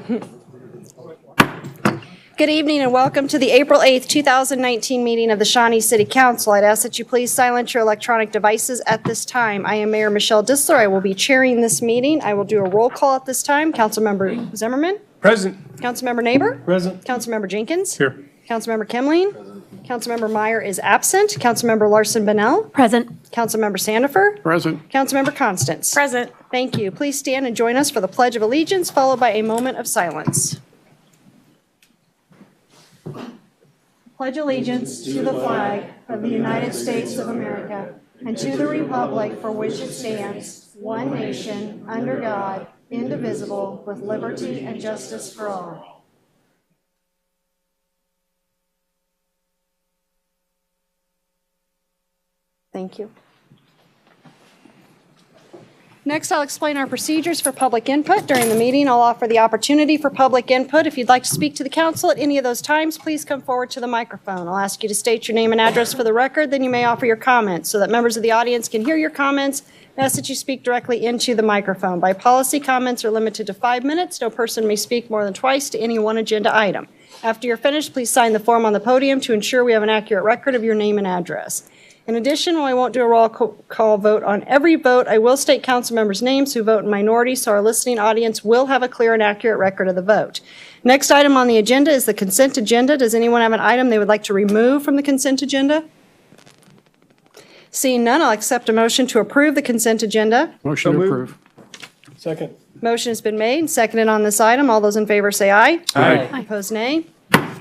Good evening and welcome to the April 8th, 2019 meeting of the Shawnee City Council. I'd ask that you please silence your electronic devices at this time. I am Mayor Michelle Disler. I will be chairing this meeting. I will do a roll call at this time. Councilmember Zimmerman? Present. Councilmember Neighbor? Present. Councilmember Jenkins? Here. Councilmember Kimling? Present. Councilmember Meyer is absent. Councilmember Larson-Bonnell? Present. Councilmember Sandifer? Present. Councilmember Constance? Present. Thank you. Please stand and join us for the Pledge of Allegiance, followed by a moment of silence. Pledge allegiance to the flag of the United States of America and to the republic for which it stands, one nation, under God, indivisible, with liberty and justice for all. Thank you. Next, I'll explain our procedures for public input. During the meeting, I'll offer the opportunity for public input. If you'd like to speak to the council at any of those times, please come forward to the microphone. I'll ask you to state your name and address for the record, then you may offer your comments so that members of the audience can hear your comments. I ask that you speak directly into the microphone. By policy, comments are limited to 5 minutes. No person may speak more than twice to any one agenda item. After you're finished, please sign the form on the podium to ensure we have an accurate record of your name and address. In addition, while I won't do a roll call vote on every vote, I will state council members' names who vote in minority, so our listening audience will have a clear and accurate record of the vote. Next item on the agenda is the consent agenda. Does anyone have an item they would like to remove from the consent agenda? Seeing none, I'll accept a motion to approve the consent agenda. Motion to approve. Second. Motion has been made and seconded on this item. All those in favor say aye. Aye. Opposed, nay.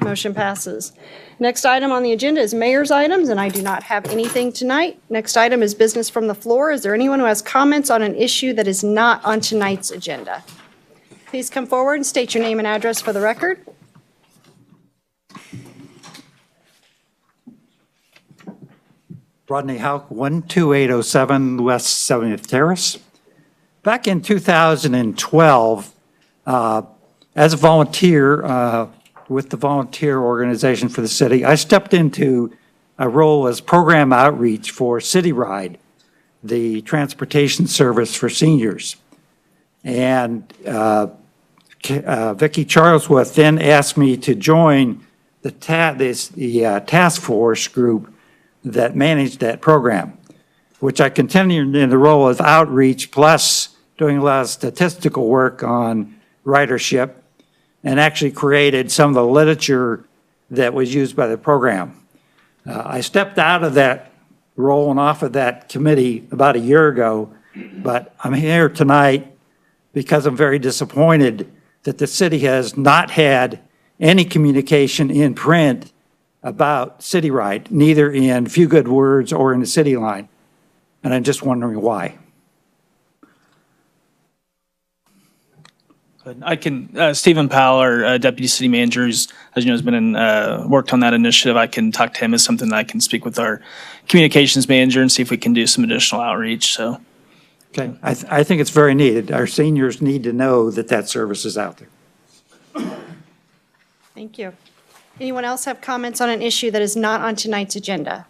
Motion passes. Next item on the agenda is mayor's items, and I do not have anything tonight. Next item is business from the floor. Is there anyone who has comments on an issue that is not on tonight's agenda? Please come forward and state your name and address for the record. Rodney Hauk, 12807 West 70th Terrace. Back in 2012, as a volunteer with the volunteer organization for the city, I stepped into a role as program outreach for City Ride, the transportation service for seniors. And Vicki Charlesworth then asked me to join the task force group that managed that program, which I continued in the role of outreach, plus doing a lot of statistical work on ridership, and actually created some of the literature that was used by the program. I stepped out of that role and off of that committee about a year ago, but I'm here tonight because I'm very disappointed that the city has not had any communication in print about City Ride, neither in Few Good Words or in the City Line. And I'm just wondering why. I can, Stephen Powell, our Deputy City Manager, who's, as you know, has been in, worked on that initiative. I can talk to him as something that I can speak with our Communications Manager and see if we can do some additional outreach, so. Okay, I think it's very needed. Our seniors need to know that that service is out there. Thank you. Anyone else have comments on an issue that is not on tonight's agenda?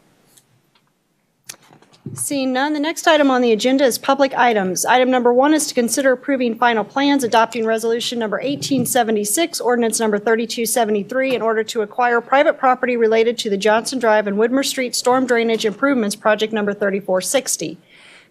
Seeing none, the next item on the agenda is public items. Item number 1 is to consider approving final plans, adopting resolution number 1876, ordinance number 3273, in order to acquire private property related to the Johnson Drive and Widmer Street Storm Drainage Improvements Project number 3460.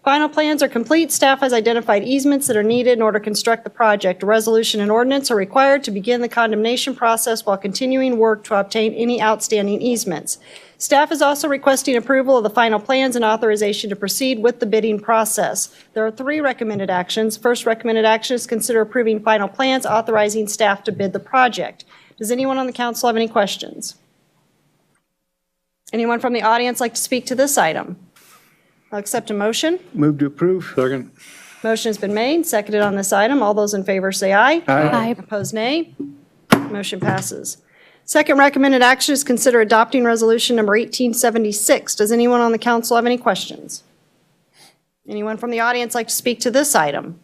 Final plans are complete. Staff has identified easements that are needed in order to construct the project. A resolution and ordinance are required to begin the condemnation process while continuing work to obtain any outstanding easements. Staff is also requesting approval of the final plans and authorization to proceed with the bidding process. There are 3 recommended actions. First recommended action is consider approving final plans, authorizing staff to bid the project. Does anyone on the council have any questions? Anyone from the audience like to speak to this item? I'll accept a motion. Move to approve. Second. Motion has been made, seconded on this item. All those in favor say aye. Aye. Opposed, nay. Motion passes. Second recommended action is consider adopting resolution number 1876. Does anyone on the council have any questions? Anyone from the audience like to speak to this item?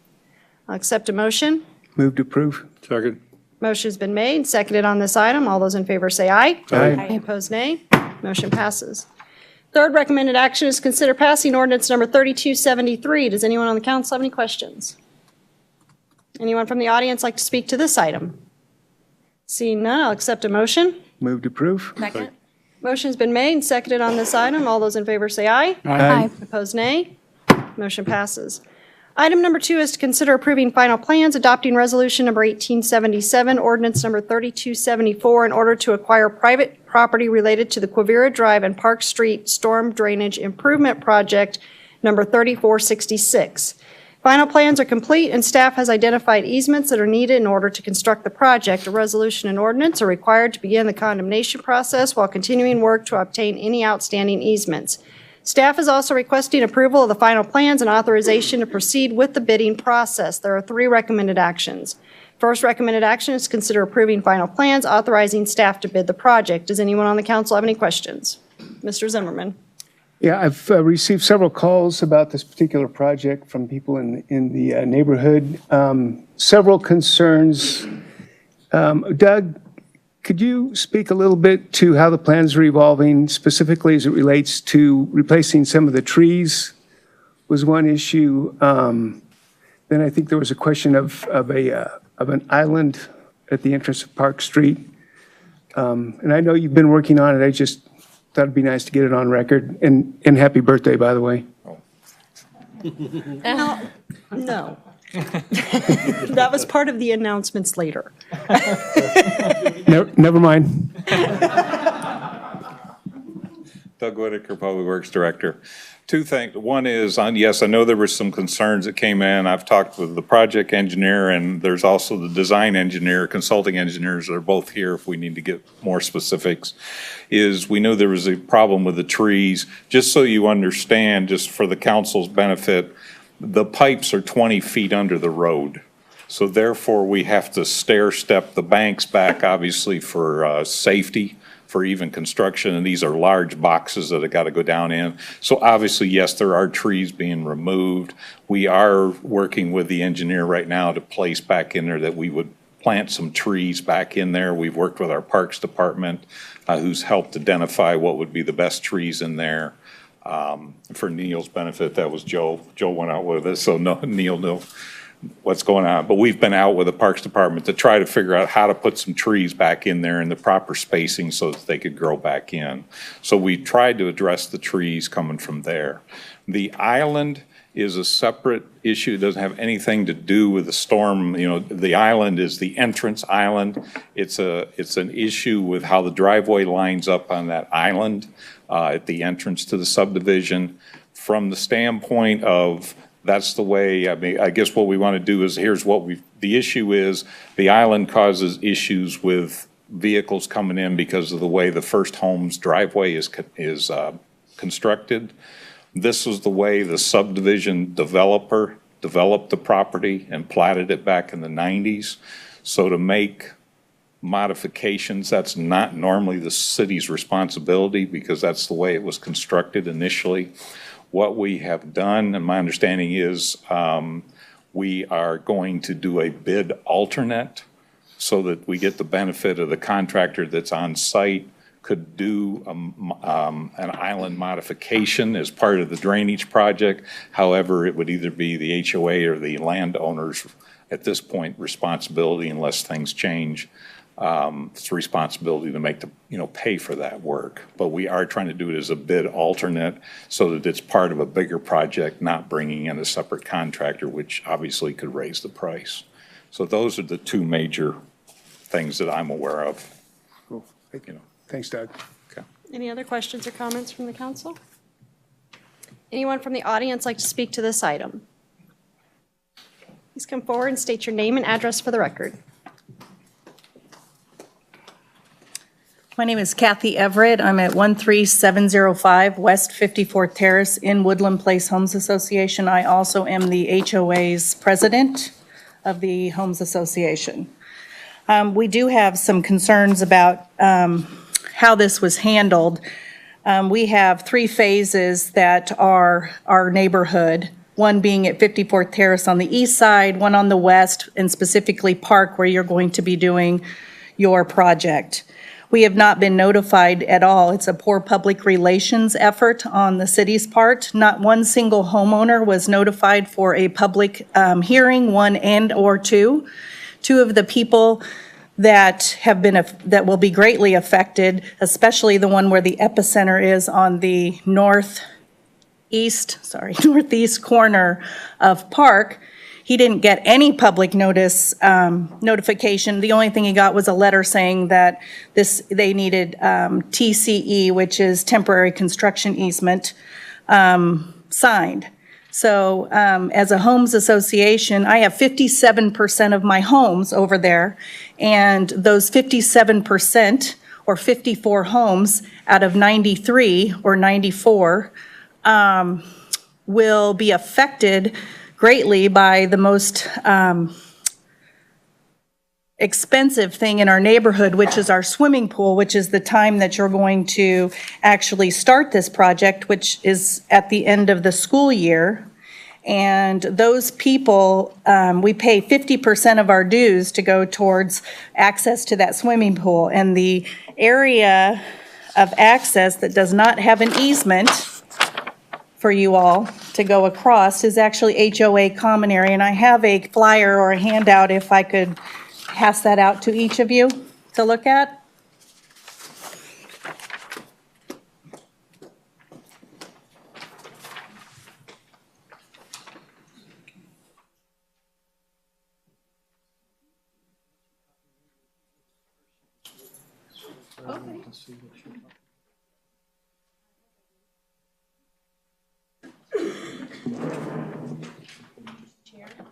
I'll accept a motion. Move to approve. Second. Motion has been made, seconded on this item. All those in favor say aye. Aye. Opposed, nay. Motion passes. Third recommended action is consider passing ordinance number 3273. Does anyone on the council have any questions? Anyone from the audience like to speak to this item? Seeing none, I'll accept a motion. Move to approve. Second. Motion's been made and seconded on this item. All those in favor say aye. Aye. Opposed, nay. Motion passes. Item number 2 is to consider approving final plans, adopting resolution number 1877, ordinance number 3274, in order to acquire private property related to the Quivira Drive and Park Street Storm Drainage Improvement Project number 3466. Final plans are complete, and staff has identified easements that are needed in order to construct the project. A resolution and ordinance are required to begin the condemnation process while continuing work to obtain any outstanding easements. Staff is also requesting approval of the final plans and authorization to proceed with the bidding process. There are 3 recommended actions. First recommended action is to consider approving final plans, authorizing staff to bid the project. Does anyone on the council have any questions? Mr. Zimmerman. Yeah, I've received several calls about this particular project from people in the neighborhood. Several concerns. Doug, could you speak a little bit to how the plans are evolving, specifically as it relates to replacing some of the trees was one issue. Then I think there was a question of an island at the entrance of Park Street. And I know you've been working on it. I just thought it'd be nice to get it on record. And happy birthday, by the way. No. That was part of the announcements later. Never mind. Doug Whitaker, Public Works Director. 2 things. One is, yes, I know there were some concerns that came in. I've talked with the project engineer, and there's also the design engineer, consulting engineers that are both here if we need to get more specifics. We knew there was a problem with the trees. Just so you understand, just for the council's benefit, the pipes are 20 feet under the road. So therefore, we have to stair step the banks back, obviously, for safety, for even construction, and these are large boxes that have got to go down in. So obviously, yes, there are trees being removed. We are working with the engineer right now to place back in there that we would plant some trees back in there. We've worked with our Parks Department, who's helped identify what would be the best trees in there. For Neil's benefit, that was Joe. Joe went out with us, so no, Neil knew what's going on. But we've been out with the Parks Department to try to figure out how to put some trees back in there in the proper spacing so that they could grow back in. So we tried to address the trees coming from there. The island is a separate issue. It doesn't have anything to do with the storm. You know, the island is the entrance island. It's an issue with how the driveway lines up on that island at the entrance to the subdivision. From the standpoint of that's the way, I mean, I guess what we want to do is, the issue is the island causes issues with vehicles coming in because of the way the first home's driveway is constructed. This is the way the subdivision developer developed the property and platted it back in the 90s. So to make modifications, that's not normally the city's responsibility because that's the way it was constructed initially. What we have done, and my understanding is, we are going to do a bid alternate so that we get the benefit of the contractor that's on site could do an island modification as part of the drainage project. However, it would either be the HOA or the landowner's, at this point, responsibility unless things change. It's a responsibility to make pay for that work. But we are trying to do it as a bid alternate so that it's part of a bigger project, not bringing in a separate contractor, which obviously could raise the price. So those are the 2 major things that I'm aware of. Cool. Thanks, Doug. Okay. Any other questions or comments from the council? Anyone from the audience like to speak to this item? Please come forward and state your name and address for the record. My name is Kathy Everett. I'm at 13705 West 54th Terrace in Woodland Place Homes Association. I also am the HOA's president of the Homes Association. We do have some concerns about how this was handled. We have 3 phases that are our neighborhood, one being at 54th Terrace on the east side, one on the west, and specifically Park where you're going to be doing your project. We have not been notified at all. It's a poor public relations effort on the city's part. Not one single homeowner was notified for a public hearing, 1 and/or 2. 2 of the people that that will be greatly affected, especially the one where the epicenter is on the northeast corner of Park. He didn't get any public notification. The only thing he got was a letter saying that they needed TCE, which is temporary construction easement, signed. So as a homes association, I have 57% of my homes over there, and those 57% or 54 homes out of 93 or 94 will be affected greatly by the most expensive thing in our neighborhood, which is our swimming pool, which is the time that you're going to actually start this project, which is at the end of the school year. And those people, we pay 50% of our dues to go towards access to that swimming pool. And the area of access that does not have an easement for you all to go across is actually HOA common area. And I have a flyer or a handout, if I could pass that out to each of you to look at.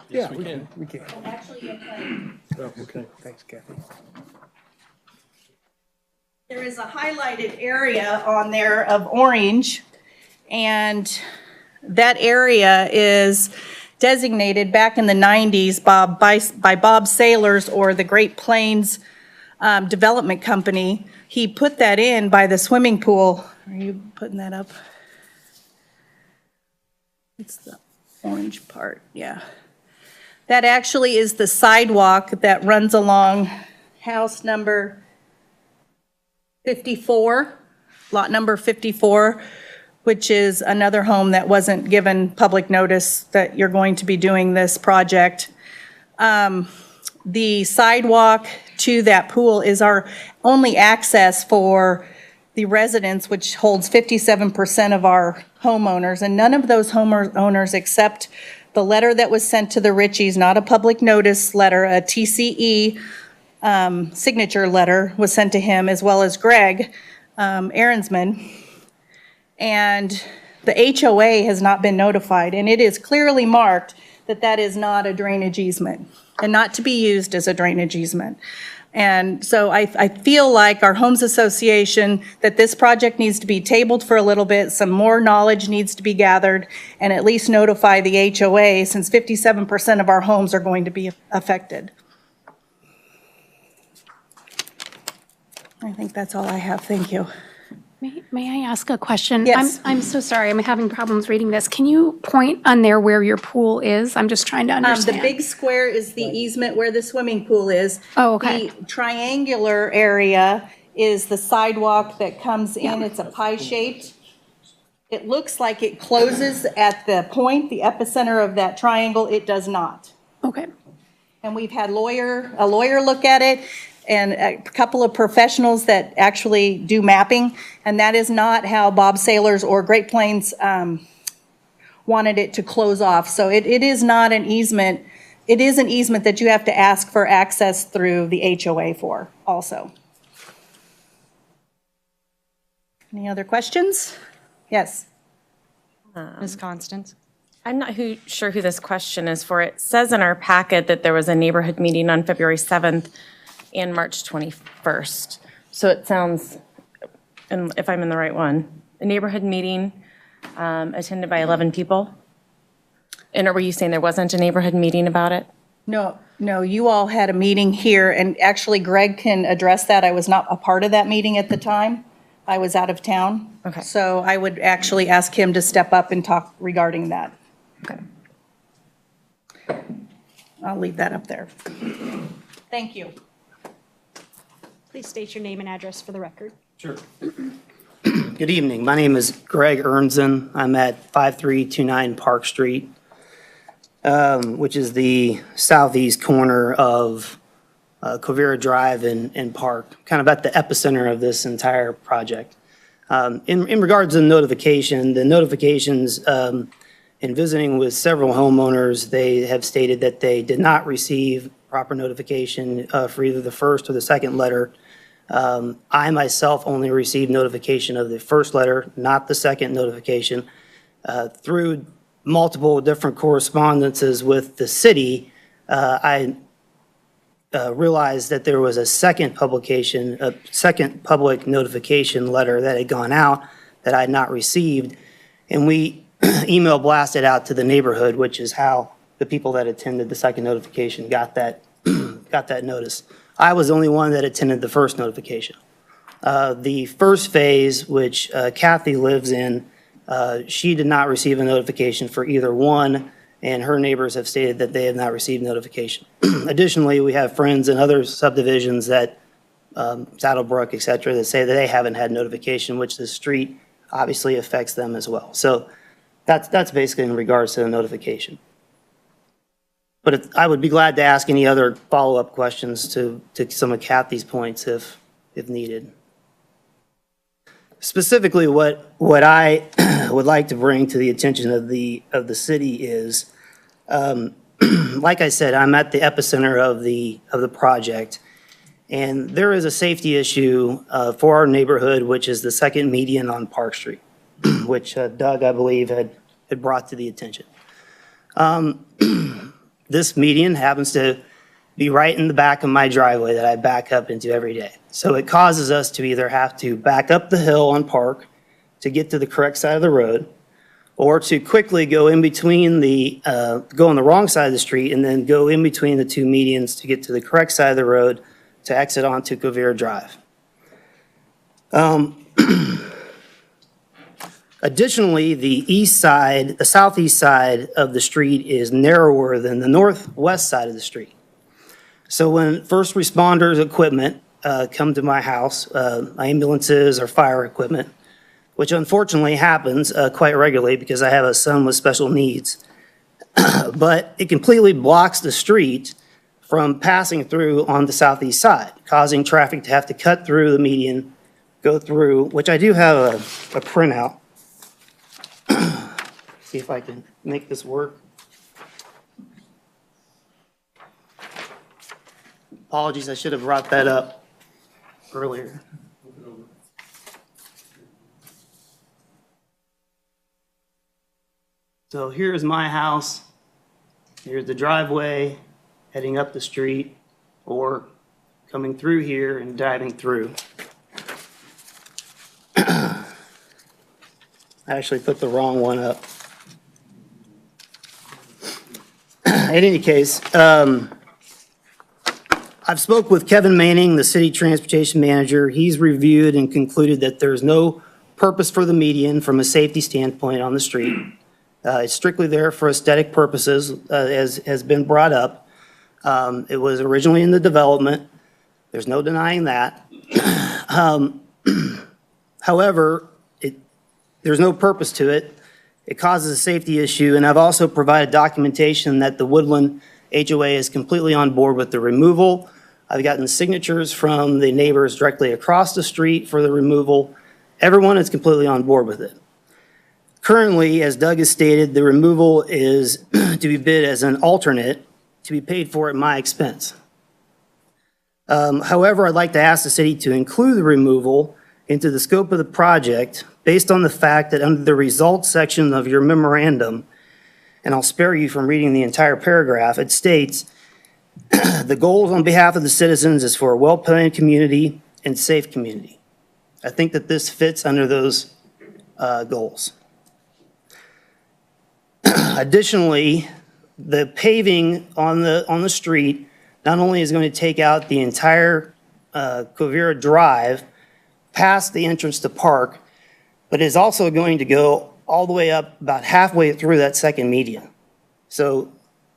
Yeah, we can. Oh, okay. Thanks, Kathy. There is a highlighted area on there of orange, and that area is designated back in the 90s by Bob Sailors, or the Great Plains Development Company. He put that in by the swimming pool. Are you putting that up? It's the orange part, yeah. That actually is the sidewalk that runs along house number 54, lot number 54, which is another home that wasn't given public notice that you're going to be doing this project. The sidewalk to that pool is our only access for the residents, which holds 57% of our homeowners, and none of those homeowners accept the letter that was sent to the Richies, not a public notice letter, a TCE signature letter was sent to him, as well as Greg Ahrensman. And the HOA has not been notified, and it is clearly marked that that is not a drainage easement and not to be used as a drainage easement. And so I feel like our homes association, that this project needs to be tabled for a little bit, some more knowledge needs to be gathered, and at least notify the HOA, since 57% of our homes are going to be affected. I think that's all I have. Thank you. May I ask a question? Yes. I'm so sorry, I'm having problems reading this. Can you point on there where your pool is? I'm just trying to understand. The big square is the easement where the swimming pool is. Oh, okay. The triangular area is the sidewalk that comes in. It's a pie-shaped. It looks like it closes at the point, the epicenter of that triangle. It does not. Okay. And we've had a lawyer look at it, and a couple of professionals that actually do mapping, and that is not how Bob Sailors or Great Plains wanted it to close off. So it is not an easement. It is an easement that you have to ask for access through the HOA for also. Any other questions? Yes. Ms. Constance? I'm not sure who this question is for. It says in our packet that there was a neighborhood meeting on February 7th and March 21st. So it sounds, and if I'm in the right one, a neighborhood meeting attended by 11 people? And were you saying there wasn't a neighborhood meeting about it? No, you all had a meeting here, and actually Greg can address that. I was not a part of that meeting at the time. I was out of town. Okay. So I would actually ask him to step up and talk regarding that. Okay. I'll leave that up there. Thank you. Please state your name and address for the record. Sure. Good evening. My name is Greg Ernzen. I'm at 5329 Park Street, which is the southeast corner of Quivira Drive and Park, kind of at the epicenter of this entire project. In regards to the notifications, in visiting with several homeowners, they have stated that they did not receive proper notification for either the first or the second letter. I myself only received notification of the first letter, not the second notification. Through multiple different correspondences with the city, I realized that there was a second public notification letter that had gone out that I had not received. And we email blasted out to the neighborhood, which is how the people that attended the second notification got that, got that notice. I was the only one that attended the first notification. The first phase, which Kathy lives in, she did not receive a notification for either one, and her neighbors have stated that they have not received notification. Additionally, we have friends in other subdivisions that, Saddlebrook, et cetera, that say that they haven't had notification, which the street obviously affects them as well. So that's basically in regards to the notification. But I would be glad to ask any other follow-up questions to some of Kathy's points if needed. Specifically, what I would like to bring to the attention of the city is, like I said, I'm at the epicenter of the project, and there is a safety issue for our neighborhood, which is the second median on Park Street, which Doug, I believe, had brought to the attention. This median happens to be right in the back of my driveway that I back up into every day. So it causes us to either have to back up the hill on Park to get to the correct side of the road, or to quickly go in between go on the wrong side of the street and then go in between the two medians to get to the correct side of the road to exit onto Quivira Drive. Additionally, the southeast side of the street is narrower than the northwest side of the street. So when first responders equipment come to my house, ambulances or fire equipment, which unfortunately happens quite regularly because I have a son with special needs, but it completely blocks the street from passing through on the southeast side, causing traffic to have to cut through the median, go through, which I do have a printout. See if I can make this work. Apologies, I should have brought that up earlier. So here's my house. Here's the driveway heading up the street or coming through here and diving through. I actually put the wrong one up. In any case, I've spoke with Kevin Manning, the city transportation manager. He's reviewed and concluded that there's no purpose for the median from a safety standpoint on the street. It's strictly there for aesthetic purposes, as has been brought up. It was originally in the development. There's no denying that. However, there's no purpose to it. It causes a safety issue, and I've also provided documentation that the Woodland HOA is completely on board with the removal. I've gotten signatures from the neighbors directly across the street for the removal. Everyone is completely on board with it. Currently, as Doug has stated, the removal is to be bid as an alternate to be paid for at my expense. However, I'd like to ask the city to include the removal into the scope of the project based on the fact that under the results section of your memorandum, and I'll spare you from reading the entire paragraph, it states, the goals on behalf of the citizens is for a well-planned community and safe community. I think that this fits under those goals. Additionally, the paving on the street not only is going to take out the entire Quivira Drive past the entrance to Park, but is also going to go all the way up about halfway through that second median. So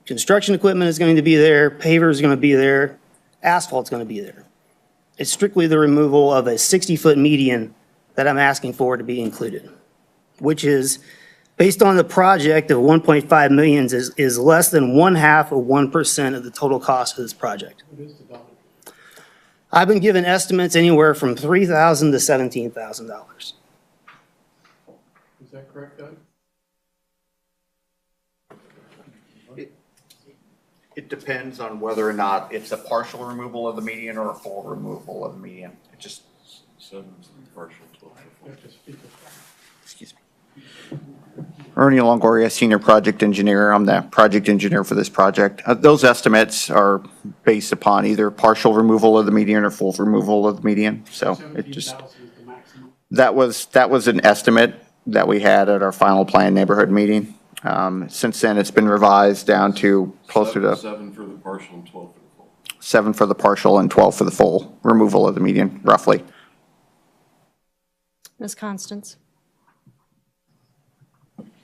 construction equipment is going to be there, paver is going to be there, asphalt's going to be there. It's strictly the removal of a 60-foot median that I'm asking for to be included, which is, based on the project of 1.5 million, is less than 1/2 of 1% of the total cost of this project. I've been given estimates anywhere from $3,000 to $17,000. Is that correct, Doug? It depends on whether or not it's a partial removal of the median or a full removal of the median. It just, Partial, 12 for full. excuse me. Ernie Longoria, Senior Project Engineer. I'm the project engineer for this project. Those estimates are based upon either partial removal of the median or full removal of the median. So it just, 17,000 is the maximum. that was an estimate that we had at our final plan neighborhood meeting. Since then, it's been revised down to closer to 7 for the partial and 12 for the full. 7 for the partial and 12 for the full removal of the median, roughly. Ms. Constance?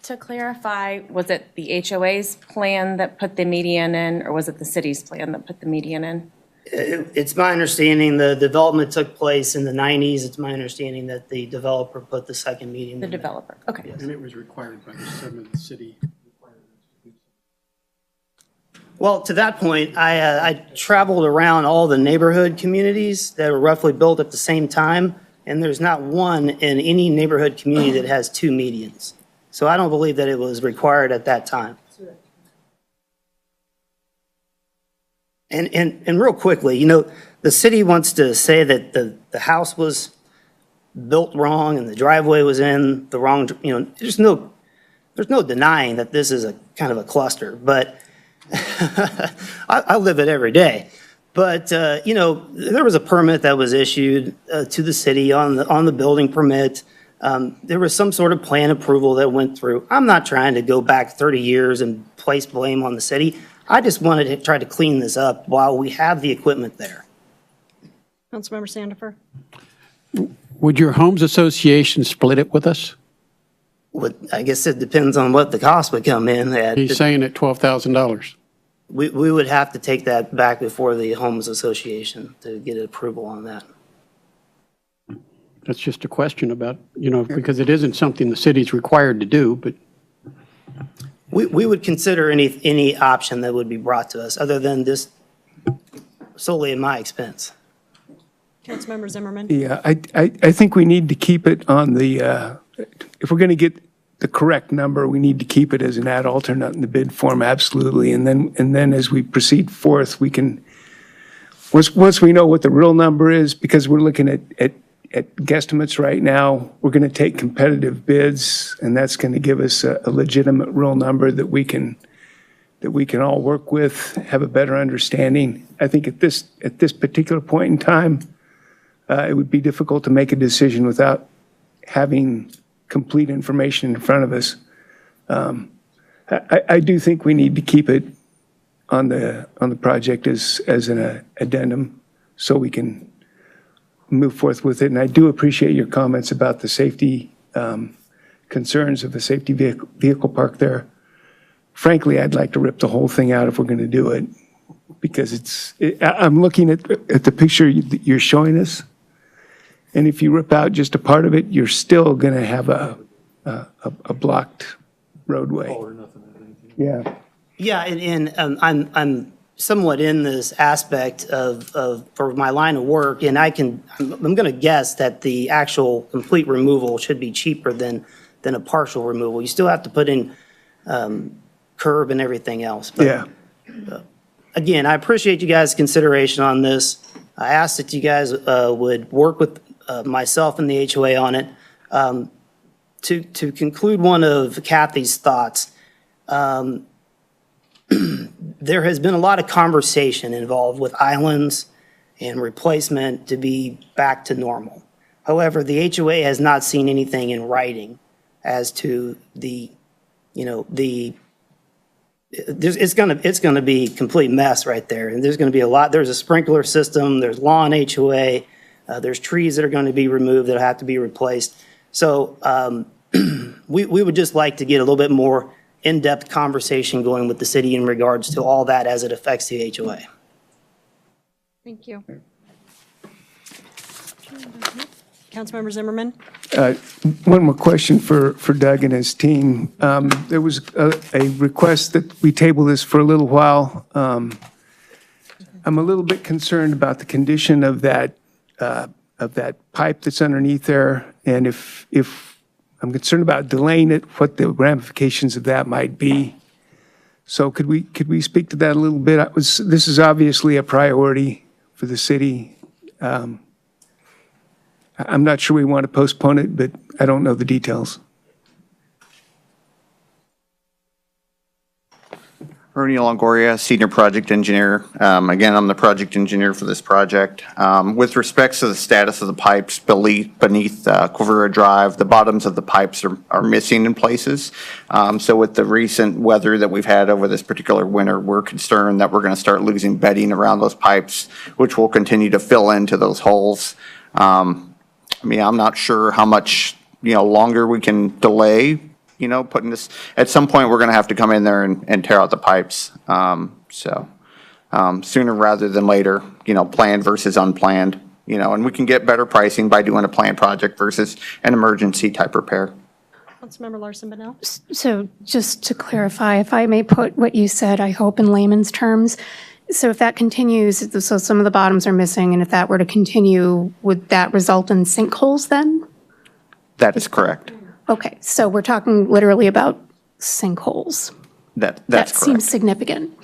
To clarify, was it the HOA's plan that put the median in, or was it the city's plan that put the median in? It's my understanding the development took place in the 90s. It's my understanding that the developer put the second median The in there. developer, okay. And it was required by the 7th city. Well, to that point, I traveled around all the neighborhood communities that were roughly built at the same time, and there's not one in any neighborhood community that has 2 medians. So I don't believe that it was required at that time. And real quickly, you know, the city wants to say that the house was built wrong and the driveway was in the wrong, you know, there's no denying that this is a kind of a cluster, but I live it every day. But, you know, there was a permit that was issued to the city on the building permit. There was some sort of plan approval that went through. I'm not trying to go back 30 years and place blame on the city. I just wanted to try to clean this up while we have the equipment there. Councilmember Sandifer? Would your homes association split it with us? I guess it depends on what the cost would come in at. He's saying at $12,000. We would have to take that back before the homes association to get approval on that. That's just a question about, you know, because it isn't something the city's required to do, but We would consider any option that would be brought to us, other than this solely at my expense. Councilmember Zimmerman? Yeah, I think we need to keep it on the, if we're going to get the correct number, we need to keep it as an ad alternate in the bid form, absolutely. And then as we proceed forth, we can, once we know what the real number is, because we're looking at guesstimates right now, we're going to take competitive bids, and that's going to give us a legitimate real number that we can all work with, have a better understanding. I think at this particular point in time, it would be difficult to make a decision without having complete information in front of us. I do think we need to keep it on the project as an addendum so we can move forth with it. And I do appreciate your comments about the safety concerns of a safety vehicle park there. Frankly, I'd like to rip the whole thing out if we're going to do it, because I'm looking at the picture that you're showing us, and if you rip out just a part of it, you're still going to have a blocked roadway. Yeah. Yeah, and I'm somewhat in this aspect for my line of work, and I'm going to guess that the actual complete removal should be cheaper than a partial removal. You still have to put in curb and everything else. But, Yeah. Again, I appreciate you guys' consideration on this. I ask that you guys would work with myself and the HOA on it. To conclude one of Kathy's thoughts, there has been a lot of conversation involved with islands and replacement to be back to normal. However, the HOA has not seen anything in writing as to it's going to be a complete mess right there. And there's going to be there's a sprinkler system, there's lawn HOA, there's trees that are going to be removed that have to be replaced. So we would just like to get a little bit more in-depth conversation going with the city in regards to all that as it affects the HOA. Thank you. Councilmember Zimmerman? One more question for Doug and his team. There was a request that we table this for a little while. I'm a little bit concerned about the condition of that pipe that's underneath there. And if I'm concerned about delaying it, what the ramifications of that might be. So could we speak to that a little bit? This is obviously a priority for the city. I'm not sure we want to postpone it, but I don't know the details. Ernie Longoria, Senior Project Engineer. Again, I'm the project engineer for this project. With respects to the status of the pipes beneath Quivira Drive, the bottoms of the pipes are missing in places. So with the recent weather that we've had over this particular winter, we're concerned that we're going to start losing bedding around those pipes, which will continue to fill into those holes. I'm not sure how much longer we can delay putting this, at some point, we're going to have to come in there and tear out the pipes. Sooner rather than later, planned versus unplanned, and we can get better pricing by doing a planned project versus an emergency type repair. Councilmember Larson-Bonnell? So just to clarify, if I may put what you said, I hope in layman's terms. So if that continues, so some of the bottoms are missing, and if that were to continue, would that result in sinkholes then? That is correct. Okay, so we're talking literally about sinkholes. That's That correct. seems significant.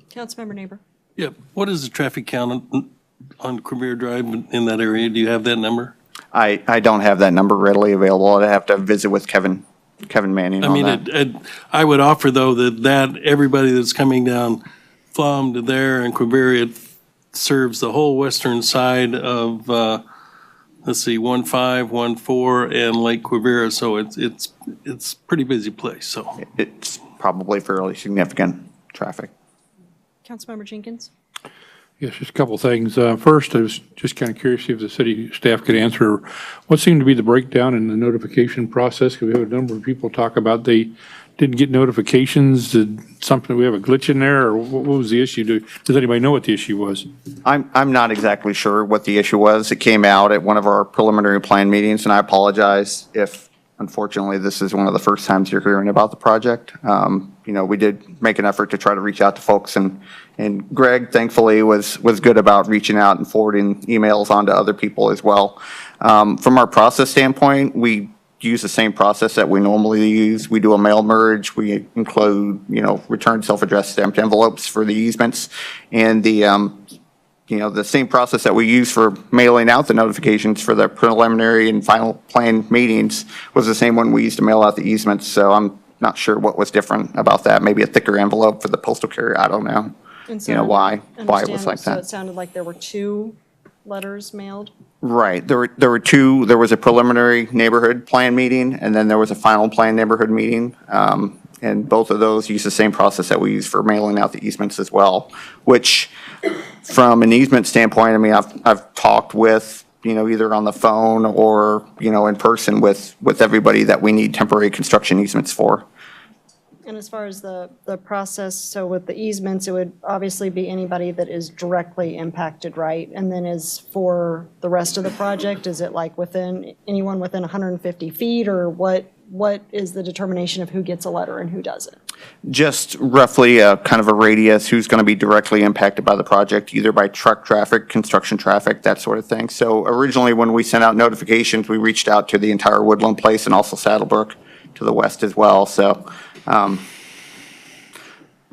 Councilmember Neighbor? Yeah, what is the traffic count on Quivira Drive in that area? Do you have that number? I don't have that number readily available. I'd have to visit with Kevin Manning on that. I would offer, though, that everybody that's coming down Flom to there and Quivira, it serves the whole western side of, 15, 14, and Lake Quivira, so it's pretty busy place, so. It's probably fairly significant traffic. Councilmember Jenkins? Yes, just a couple of things. First, I was just kind of curious if the city staff could answer what seemed to be the breakdown in the notification process. Because we have a number of people talk about they didn't get notifications. Did we have a glitch in there, or what was the issue? Does anybody know what the issue was? I'm not exactly sure what the issue was. It came out at one of our preliminary plan meetings, and I apologize if, unfortunately, this is one of the first times you're hearing about the project. We did make an effort to try to reach out to folks, and Greg, thankfully, was good about reaching out and forwarding emails on to other people as well. From our process standpoint, we use the same process that we normally use. We do a mail merge. We include, returned self-addressed stamped envelopes for the easements, and the same process that we use for mailing out the notifications for the preliminary and final plan meetings was the same one we used to mail out the easements. So I'm not sure what was different about that. Maybe a thicker envelope for the postal carrier. I don't know. Why it was like that. So it sounded like there were 2 letters mailed? Right. There were 2. There was a preliminary neighborhood plan meeting, and then there was a final plan neighborhood meeting. And both of those use the same process that we use for mailing out the easements as well, which from an easement standpoint, I've talked with, either on the phone or, in person with everybody that we need temporary construction easements for. And as far as the process, so with the easements, it would obviously be anybody that is directly impacted, right? And then as for the rest of the project, is it like anyone within 150 feet, or what is the determination of who gets a letter and who doesn't? Just roughly kind of a radius, who's going to be directly impacted by the project, either by truck traffic, construction traffic, that sort of thing. So originally, when we sent out notifications, we reached out to the entire Woodland Place and also Saddlebrook to the west as well. So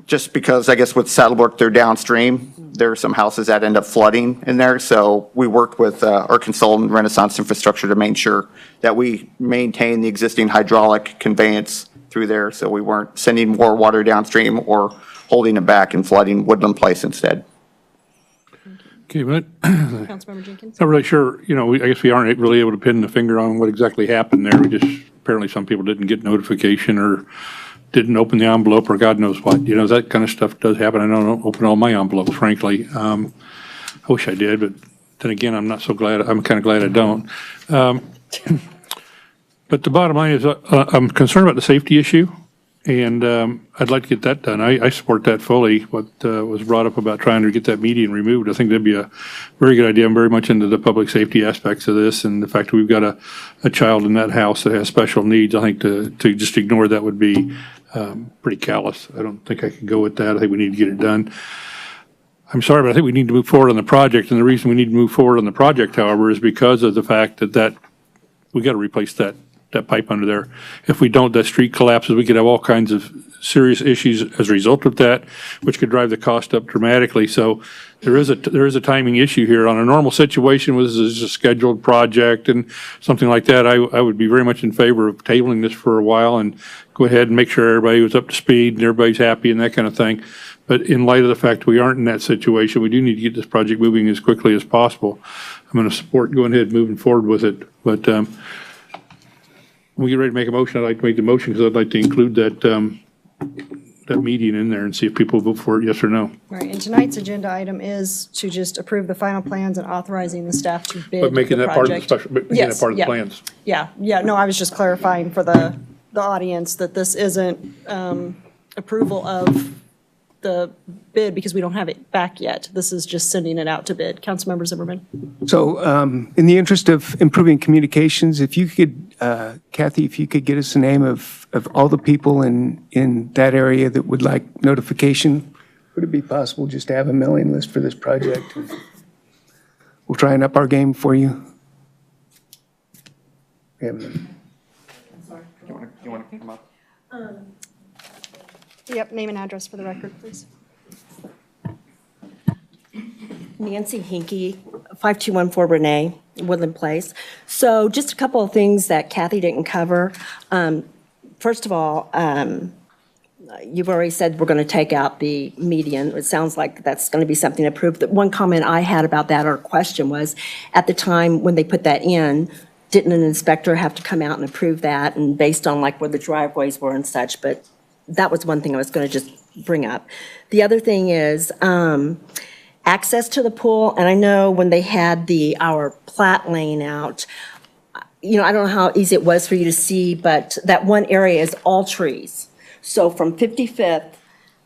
just because, I guess, with Saddlebrook, they're downstream, there are some houses that end up flooding in there. So we worked with our consultant, Renaissance Infrastructure, to make sure that we maintain the existing hydraulic conveyance through there, so we weren't sending more water downstream or holding it back and flooding Woodland Place instead. Okay, but Councilmember Jenkins? not really sure, I guess we aren't really able to pin the finger on what exactly happened there. We just, apparently some people didn't get notification or didn't open the envelope or God knows what. That kind of stuff does happen. I don't open all my envelopes, frankly. I wish I did, but then again, I'm not so glad. I'm kind of glad I don't. But the bottom line is I'm concerned about the safety issue, and I'd like to get that done. I support that fully, what was brought up about trying to get that median removed. I think that'd be a very good idea. I'm very much into the public safety aspects of this, and the fact that we've got a child in that house that has special needs. I think to just ignore that would be pretty callous. I don't think I can go with that. I think we need to get it done. I'm sorry, but I think we need to move forward on the project, and the reason we need to move forward on the project, however, is because of the fact that we got to replace that pipe under there. If we don't, that street collapses. We could have all kinds of serious issues as a result of that, which could drive the cost up dramatically. So there is a timing issue here. On a normal situation, this is a scheduled project and something like that, I would be very much in favor of tabling this for a while and go ahead and make sure everybody was up to speed and everybody's happy and that kind of thing. But in light of the fact we aren't in that situation, we do need to get this project moving as quickly as possible. I'm going to support going ahead and moving forward with it. But when we get ready to make a motion, I'd like to make the motion because I'd like to include that median in there and see if people vote for it, yes or no. All right, and tonight's agenda item is to just approve the final plans and authorizing the staff to bid But making the that part of the project. special, making Yes, that part of the yeah. plans. Yeah, no, I was just clarifying for the audience that this isn't approval of the bid because we don't have it back yet. This is just sending it out to bid. Councilmember Zimmerman. So in the interest of improving communications, if you could, Kathy, if you could get us the name of all the people in that area that would like notification, would it be possible just to have a mailing list for this project? We'll try and up our game for you. We have none. You want to come up? Yep, name and address for the record, please. Nancy Hinkie, 5214 Renee, Woodland Place. So just a couple of things that Kathy didn't cover. First of all, you've already said we're going to take out the median. It sounds like that's going to be something approved. One comment I had about that, or question, was at the time when they put that in, didn't an inspector have to come out and approve that, and based on like where the driveways were and such? But that was one thing I was going to just bring up. The other thing is access to the pool. And I know when they had our plat laying out, I don't know how easy it was for you to see, but that one area is all trees. So from 55th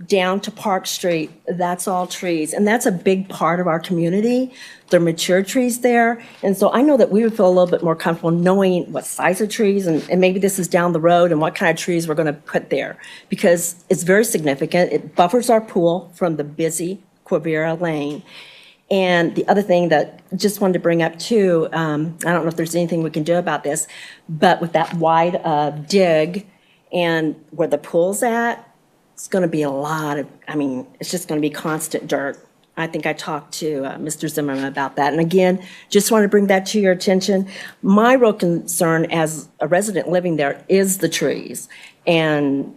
down to Park Street, that's all trees. And that's a big part of our community. They're mature trees there. And so I know that we would feel a little bit more comfortable knowing what size of trees, and maybe this is down the road, and what kind of trees we're going to put there. Because it's very significant. It buffers our pool from the busy Quivira Lane. And the other thing that just wanted to bring up too, I don't know if there's anything we can do about this, but with that wide dig and where the pool's at, it's going to be a lot of, it's just going to be constant dirt. I think I talked to Mr. Zimmerman about that. And again, just want to bring that to your attention. My real concern as a resident living there is the trees. And,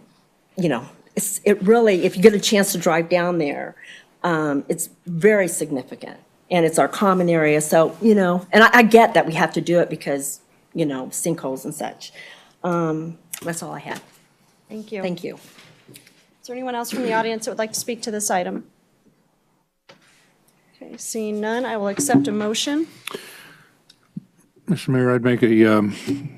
it really, if you get a chance to drive down there, it's very significant. And it's our common area. So, and I get that we have to do it because, sinkholes and such. That's all I had. Thank you. Thank you. Is there anyone else from the audience that would like to speak to this item? Okay, seeing none, I will accept a motion. Mr. Mayor, I'd make a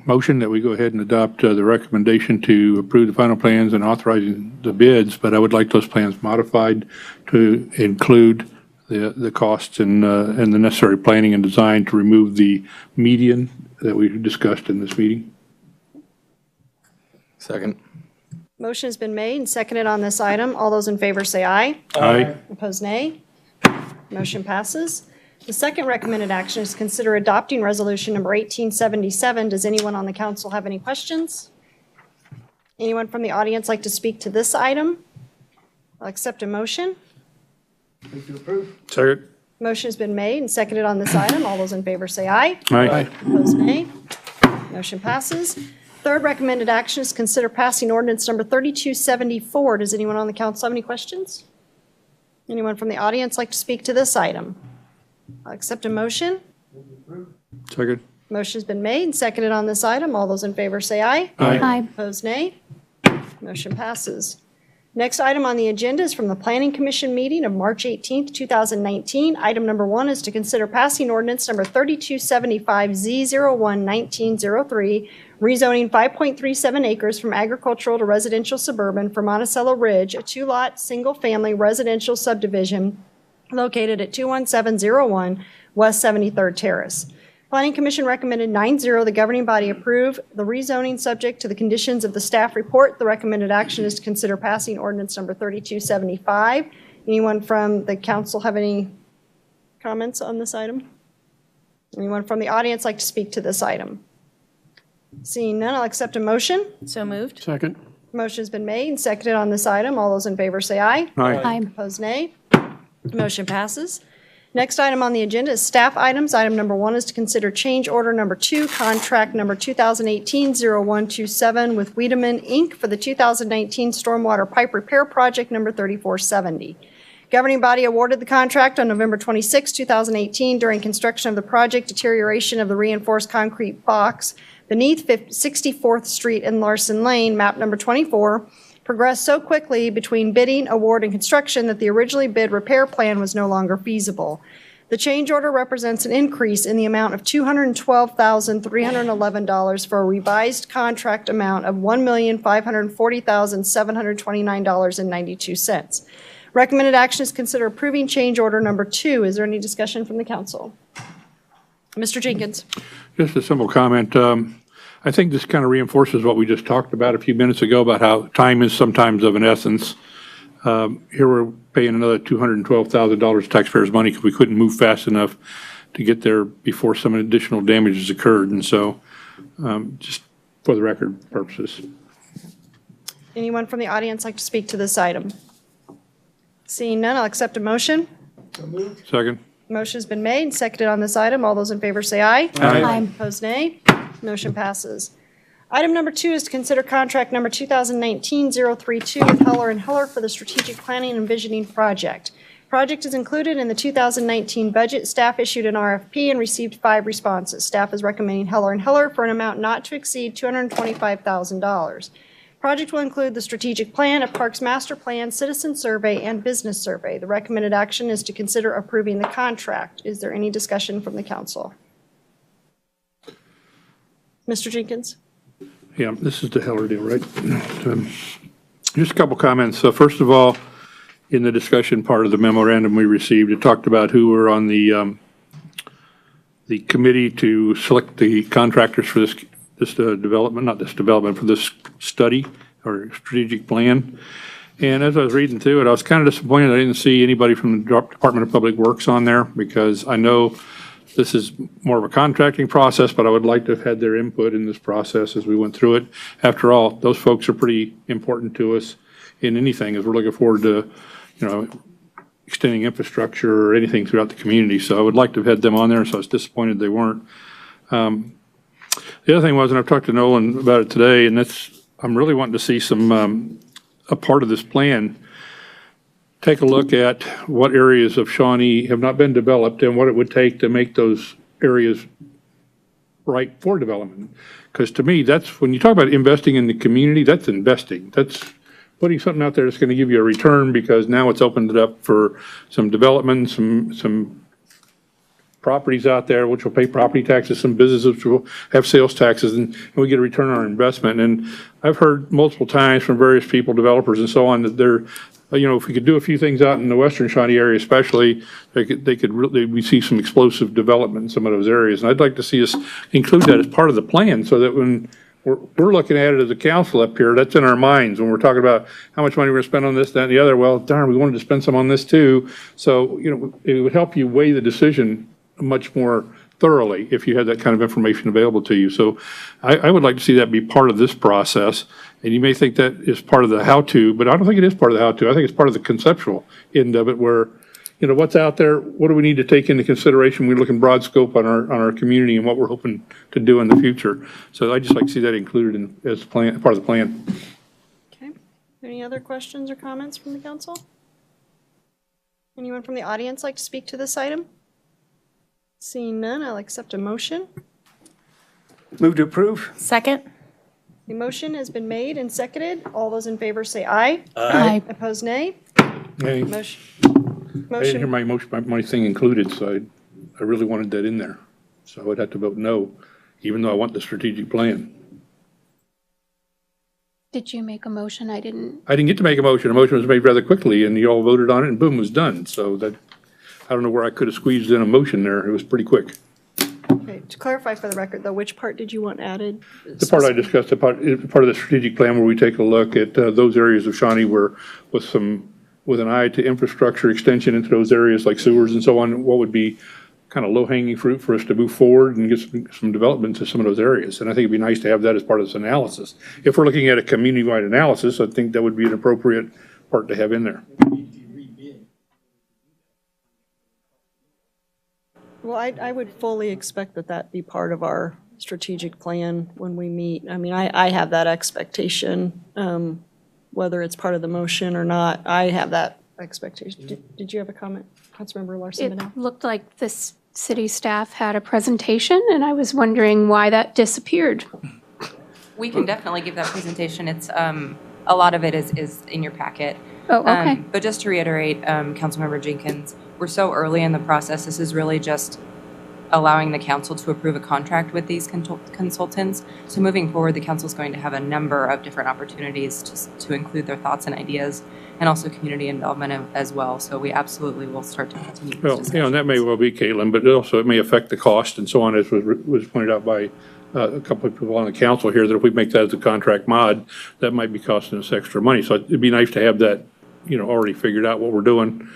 motion that we go ahead and adopt the recommendation to approve the final plans and authorizing the bids, but I would like those plans modified to include the costs and the necessary planning and design to remove the median that we discussed in this meeting. Second. Motion has been made and seconded on this item. All those in favor say aye. Aye. Opposed, nay. Motion passes. The second recommended action is consider adopting resolution number 1877. Does anyone on the council have any questions? Anyone from the audience like to speak to this item? I'll accept a motion. Move to approve. Second. Motion has been made and seconded on this item. All those in favor say aye. Aye. Opposed, nay. Motion passes. Third recommended action is consider passing ordinance number 3274. Does anyone on the council have any questions? Anyone from the audience like to speak to this item? I'll accept a motion. Second. Motion's been made and seconded on this item. All those in favor say aye. Aye. Opposed, nay. Motion passes. Next item on the agenda is from the Planning Commission meeting of March 18th, 2019. Item number 1 is to consider passing ordinance number 3275Z01-1903, rezoning 5.37 acres from agricultural to residential suburban for Monticello Ridge, a 2-lot, single-family residential subdivision located at 21701 West 73rd Terrace. Planning Commission recommended 9-0. The governing body approve the rezoning subject to the conditions of the staff report. The recommended action is to consider passing ordinance number 3275. Anyone from the council have any comments on this item? Anyone from the audience like to speak to this item? Seeing none, I'll accept a motion. So moved. Second. Motion's been made and seconded on this item. All those in favor say aye. Aye. Opposed, nay. Motion passes. Next item on the agenda is staff items. Item number 1 is to consider change order number 2, contract number 2018-0127 with Wiedenmann, Inc. for the 2019 Stormwater Pipe Repair Project number 3470. Governing body awarded the contract on November 26, 2018 during construction of the project. Deterioration of the reinforced concrete box beneath 64th Street and Larson Lane, map number 24, progressed so quickly between bidding, award, and construction that the originally bid repair plan was no longer feasible. The change order represents an increase in the amount of $212,311 for a revised contract amount of $1,540,729.92. Recommended action is consider approving change order number 2. Is there any discussion from the council? Mr. Jenkins. Just a simple comment. I think this kind of reinforces what we just talked about a few minutes ago about how time is sometimes of an essence. Here we're paying another $212,000 taxpayers' money because we couldn't move fast enough to get there before some additional damages occurred. And so just for the record purposes. Anyone from the audience like to speak to this item? Seeing none, I'll accept a motion. Second. Motion's been made and seconded on this item. All those in favor say aye. Aye. Opposed, nay. Motion passes. Item number 2 is to consider contract number 2019-032 with Heller & Heller for the Strategic Planning and Visioning Project. Project is included in the 2019 budget. Staff issued an RFP and received 5 responses. Staff is recommending Heller & Heller for an amount not to exceed $225,000. Project will include the strategic plan, a parks master plan, citizen survey, and business survey. The recommended action is to consider approving the contract. Is there any discussion from the council? Mr. Jenkins? Yeah, this is the Heller deal, right? Just a couple comments. So first of all, in the discussion part of the memorandum we received, it talked about who were on the committee to select the contractors for this development, not this development, for this study or strategic plan. And as I was reading through it, I was kind of disappointed I didn't see anybody from the Department of Public Works on there, because I know this is more of a contracting process, but I would like to have had their input in this process as we went through it. After all, those folks are pretty important to us in anything, as we're looking forward to, extending infrastructure or anything throughout the community. So I would like to have had them on there, so I was disappointed they weren't. The other thing was, and I've talked to Nolan about it today, and I'm really wanting to see some, a part of this plan, take a look at what areas of Shawnee have not been developed and what it would take to make those areas right for development. Because to me, that's, when you talk about investing in the community, that's investing. That's putting something out there that's going to give you a return, because now it's opened it up for some development, some properties out there which will pay property taxes, some businesses which will have sales taxes, and we get a return on our investment. And I've heard multiple times from various people, developers and so on, that they're, if we could do a few things out in the western Shawnee area especially, we see some explosive development in some of those areas. And I'd like to see us include that as part of the plan, so that when we're looking at it as a council up here, that's in our minds when we're talking about how much money we're going to spend on this, that, and the other. Well, darn, we wanted to spend some on this too. So, it would help you weigh the decision much more thoroughly if you had that kind of information available to you. So I would like to see that be part of this process. And you may think that is part of the how-to, but I don't think it is part of the how-to. I think it's part of the conceptual end of it, where, what's out there, what do we need to take into consideration? We look in broad scope on our community and what we're hoping to do in the future. So I just like to see that included as part of the plan. Okay. Any other questions or comments from the council? Anyone from the audience like to speak to this item? Seeing none, I'll accept a motion. Move to approve. Second. The motion has been made and seconded. All those in favor say aye. Aye. Opposed, nay. Hey, Motion. I didn't hear my thing included, so I really wanted that in there. So I would have to vote no, even though I want the strategic plan. Did you make a motion? I didn't get to make a motion. A motion was made rather quickly, and you all voted on it, and boom, it was done. So that, I don't know where I could have squeezed in a motion there. It was pretty quick. Okay, to clarify for the record, though, which part did you want added? The part I discussed, part of the strategic plan where we take a look at those areas of Shawnee where with an eye to infrastructure extension into those areas like sewers and so on, what would be kind of low-hanging fruit for us to move forward and get some development to some of those areas. And I think it'd be nice to have that as part of this analysis. If we're looking at a community-wide analysis, I think that would be an appropriate part to have in there. Well, I would fully expect that be part of our strategic plan when we meet. I mean, I have that expectation, whether it's part of the motion or not. I have that expectation. Did you have a comment, Councilmember Larson? It looked like this city staff had a presentation, and I was wondering why that disappeared. We can definitely give that presentation. It's, a lot of it is in your packet. Oh, okay. But just to reiterate, Councilmember Jenkins, we're so early in the process. This is really just allowing the council to approve a contract with these consultants. So moving forward, the council is going to have a number of different opportunities to include their thoughts and ideas, and also community involvement as well. So we absolutely will start to continue. Well, and that may well be, Caitlin, but also it may affect the cost and so on, as was pointed out by a couple of people on the council here, that if we make that as a contract mod, that might be costing us extra money. So it'd be nice to have that, already figured out what we're doing.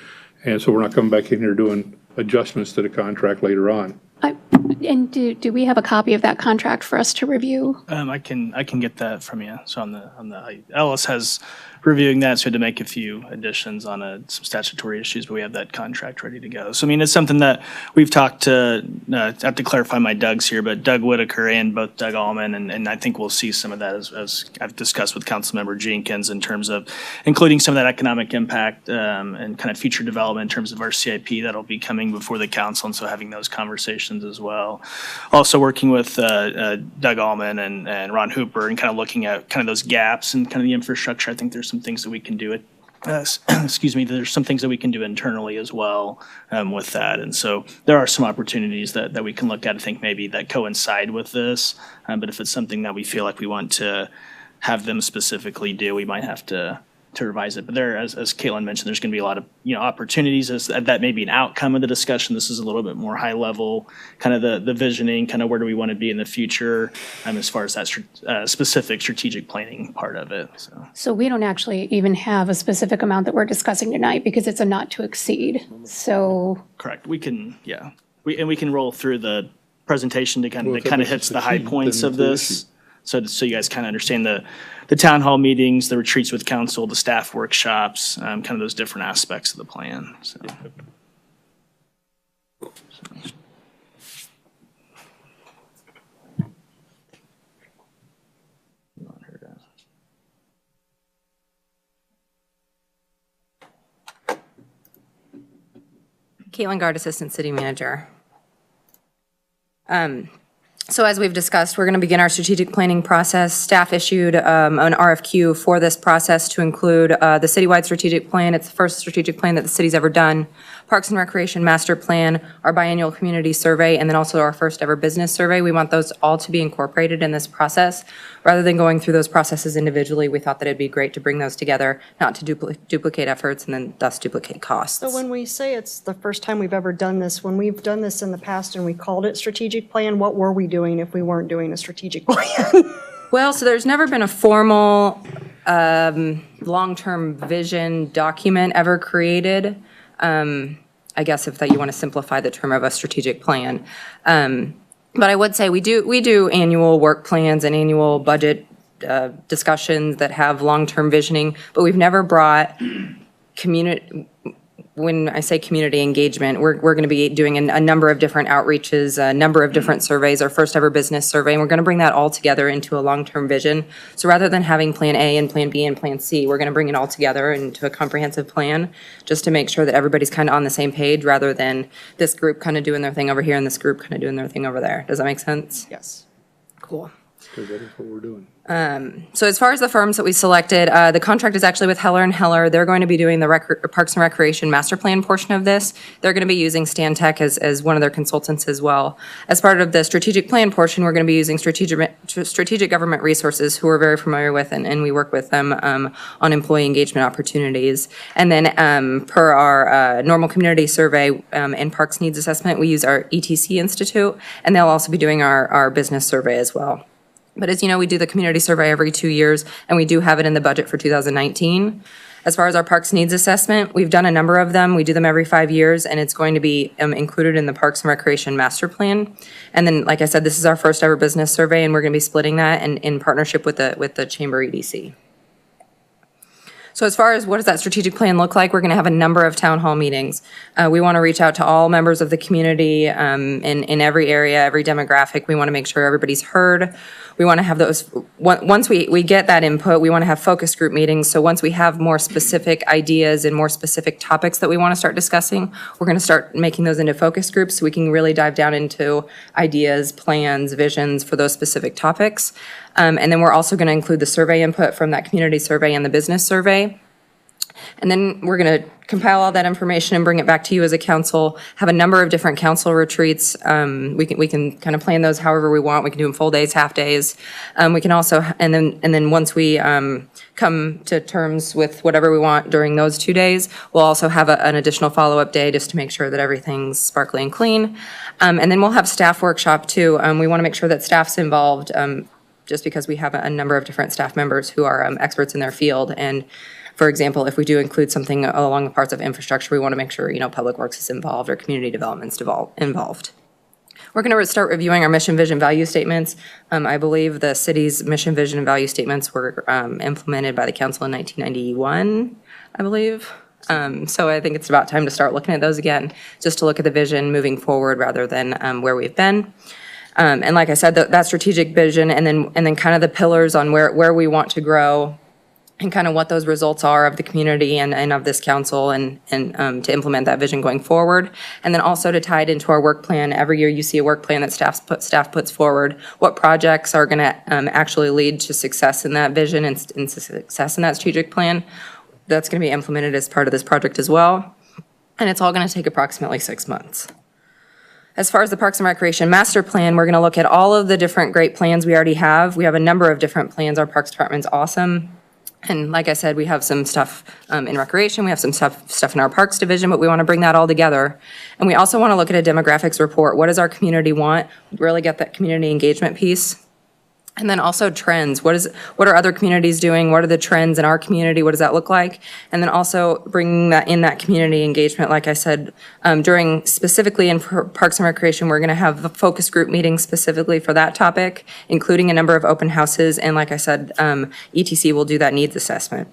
And so we're not coming back in here doing adjustments to the contract later on. And do we have a copy of that contract for us to review? I can get that from you. So on the Ellis has reviewing that, so we had to make a few additions on some statutory issues, but we have that contract ready to go. So I mean, it's something that we've talked to. I have to clarify my Dougs here, but Doug Whitaker and both Doug Allman, and I think we'll see some of that as I've discussed with Councilmember Jenkins in terms of including some of that economic impact and kind of future development in terms of our CIP that'll be coming before the council, and so having those conversations as well. Also working with Doug Allman and Ron Hooper and kind of looking at kind of those gaps and kind of the infrastructure. I think there's some things that we can do excuse me, there's some things that we can do internally as well with that. And so there are some opportunities that we can look at, I think maybe that coincide with this. But if it's something that we feel like we want to have them specifically do, we might have to revise it. But there, as Caitlin mentioned, there's going to be a lot of opportunities that may be an outcome of the discussion. This is a little bit more high level, kind of the visioning, kind of where do we want to be in the future as far as that specific strategic planning part of it. So we don't actually even have a specific amount that we're discussing tonight because it's a not to exceed. So correct. We can we can roll through the presentation to kind of hits the high points of this. So you guys kind of understand the town hall meetings, the retreats with council, the staff workshops, kind of those different aspects of the plan. So. Caitlin Gard, Assistant City Manager. So as we've discussed, we're going to begin our strategic planning process. Staff issued an RFQ for this process to include the citywide strategic plan. It's the first strategic plan that the city's ever done. Parks and Recreation Master Plan, our biannual community survey, and then also our first ever business survey. We want those all to be incorporated in this process. Rather than going through those processes individually, we thought that it'd be great to bring those together, not to duplicate efforts and then thus duplicate costs. So when we say it's the first time we've ever done this, when we've done this in the past and we called it strategic plan, what were we doing if we weren't doing a strategic plan? Well, so there's never been a formal long-term vision document ever created. I guess if that you want to simplify the term of a strategic plan. But I would say we do annual work plans and annual budget discussions that have long-term visioning, but we've never brought community. When I say community engagement, we're going to be doing a number of different outreaches, a number of different surveys, our first ever business survey, and we're going to bring that all together into a long-term vision. So rather than having plan A and plan B and plan C, we're going to bring it all together into a comprehensive plan just to make sure that everybody's kind of on the same page rather than this group kind of doing their thing over here and this group kind of doing their thing over there. Does that make sense? Yes. Cool. because that is what we're doing. So as far as the firms that we selected, the contract is actually with Heller and Heller. They're going to be doing the Parks and Recreation Master Plan portion of this. They're going to be using Stantec as one of their consultants as well. As part of the strategic plan portion, we're going to be using strategic government resources, who we're very familiar with, and we work with them on employee engagement opportunities. And then per our normal community survey and parks needs assessment, we use our ETC Institute, and they'll also be doing our business survey as well. But as you know, we do the community survey every 2 years, and we do have it in the budget for 2019. As far as our parks needs assessment, we've done a number of them. We do them every 5 years, and it's going to be included in the Parks and Recreation Master Plan. And then, like I said, this is our first ever business survey, and we're going to be splitting that in partnership with the Chamber EDC. So as far as what does that strategic plan look like, we're going to have a number of town hall meetings. We want to reach out to all members of the community in every area, every demographic. We want to make sure everybody's heard. We want to have those, once we get that input, we want to have focus group meetings. So once we have more specific ideas and more specific topics that we want to start discussing, we're going to start making those into focus groups so we can really dive down into ideas, plans, visions for those specific topics. And then we're also going to include the survey input from that community survey and the business survey. And then we're going to compile all that information and bring it back to you as a council, have a number of different council retreats. We can kind of plan those however we want. We can do them full days, half days. We can also, and then once we come to terms with whatever we want during those 2 days, we'll also have an additional follow-up day just to make sure that everything's sparkly and clean. And then we'll have staff workshop too. We want to make sure that staff's involved just because we have a number of different staff members who are experts in their field. And for example, if we do include something along the parts of infrastructure, we want to make sure, Public Works is involved or community development's involved. We're going to start reviewing our mission, vision, value statements. I believe the city's mission, vision, and value statements were implemented by the council in 1991, I believe. So I think it's about time to start looking at those again, just to look at the vision moving forward rather than where we've been. And like I said, that strategic vision and then kind of the pillars on where we want to grow and kind of what those results are of the community and of this council and to implement that vision going forward. And then also to tie it into our work plan. Every year you see a work plan that staff puts forward. What projects are going to actually lead to success in that vision and success in that strategic plan. That's going to be implemented as part of this project as well. And it's all going to take approximately 6 months. As far as the Parks and Recreation Master Plan, we're going to look at all of the different great plans we already have. We have a number of different plans. Our Parks Department's awesome. And like I said, we have some stuff in recreation, we have some stuff in our parks division, but we want to bring that all together. And we also want to look at a demographics report. What does our community want? Really get that community engagement piece. And then also trends. What are other communities doing? What are the trends in our community? What does that look like? And then also bringing that community engagement, like I said, specifically in Parks and Recreation, we're going to have a focus group meeting specifically for that topic, including a number of open houses. And like I said, ETC will do that needs assessment.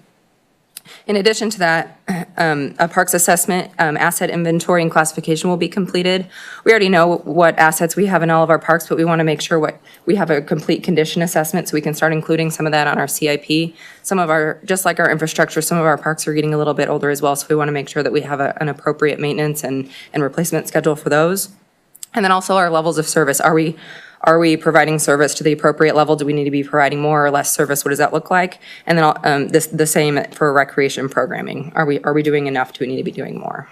In addition to that, a parks assessment, asset inventory and classification will be completed. We already know what assets we have in all of our parks, but we want to make sure we have a complete condition assessment so we can start including some of that on our CIP. Just like our infrastructure, some of our parks are getting a little bit older as well, so we want to make sure that we have an appropriate maintenance and replacement schedule for those. And then also our levels of service. Are we providing service to the appropriate level? Do we need to be providing more or less service? What does that look like? And then the same for recreation programming. Are we doing enough? Do we need to be doing more?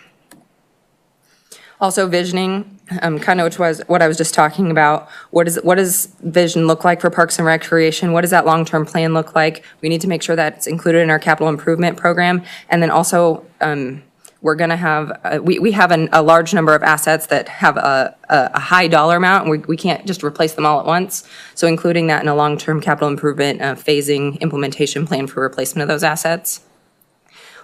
Also visioning, kind of which was what I was just talking about. What does vision look like for Parks and Recreation? What does that long-term plan look like? We need to make sure that it's included in our capital improvement program. And then also, we're going to have, we have a large number of assets that have a high dollar amount, and we can't just replace them all at once. So including that in a long-term capital improvement phasing implementation plan for replacement of those assets.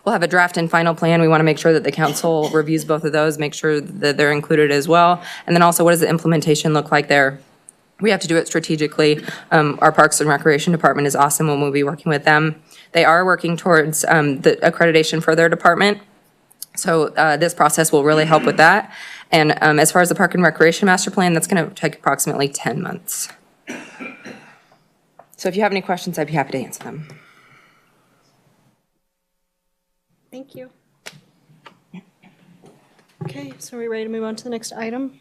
We'll have a draft and final plan. We want to make sure that the council reviews both of those, make sure that they're included as well. And then also, what does the implementation look like there? We have to do it strategically. Our Parks and Recreation Department is awesome when we'll be working with them. They are working towards the accreditation for their department. So this process will really help with that. And as far as the Park and Recreation Master Plan, that's going to take approximately 10 months. So if you have any questions, I'd be happy to answer them. Thank you. Okay, so are we ready to move on to the next item?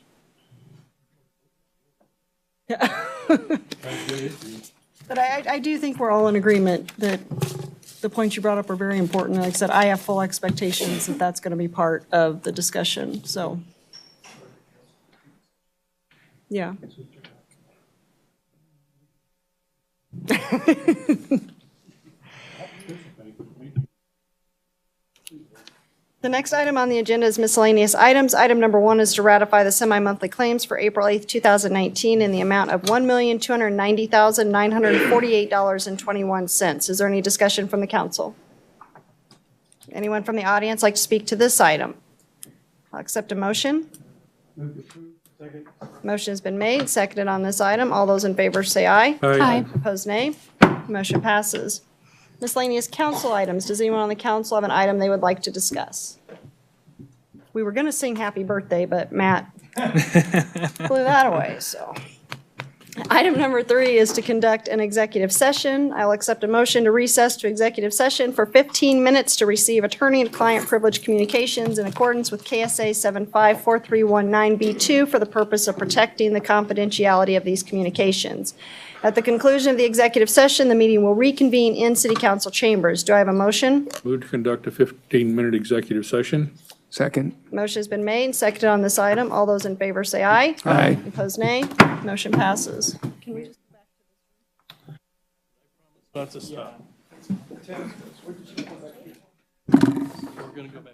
Yeah. But I do think we're all in agreement that the points you brought up are very important. Like I said, I have full expectations that that's going to be part of the discussion, so. Yeah. The next item on the agenda is miscellaneous items. Item number 1 is to ratify the semi-monthly claims for April 8th, 2019 in the amount of $1,290,948.21. Is there any discussion from the council? Anyone from the audience like to speak to this item? I'll accept a motion. Motion has been made, seconded on this item. All those in favor say aye. Aye. Opposed, nay. Motion passes. Miscellaneous council items. Does anyone on the council have an item they would like to discuss? We were going to sing happy birthday, but Matt blew that away, so. Item number 3 is to conduct an executive session. I will accept a motion to recess to executive session for 15 minutes to receive attorney and client privilege communications in accordance with K.S.A. 754319B2 for the purpose of protecting the confidentiality of these communications. At the conclusion of the executive session, the meeting will reconvene in city council chambers. Do I have a motion? Move to conduct a 15-minute executive session. Second. Motion has been made, seconded on this item. All those in favor say aye. Aye. Opposed, nay. Motion passes. Can we just Not to stop. We're going to go back.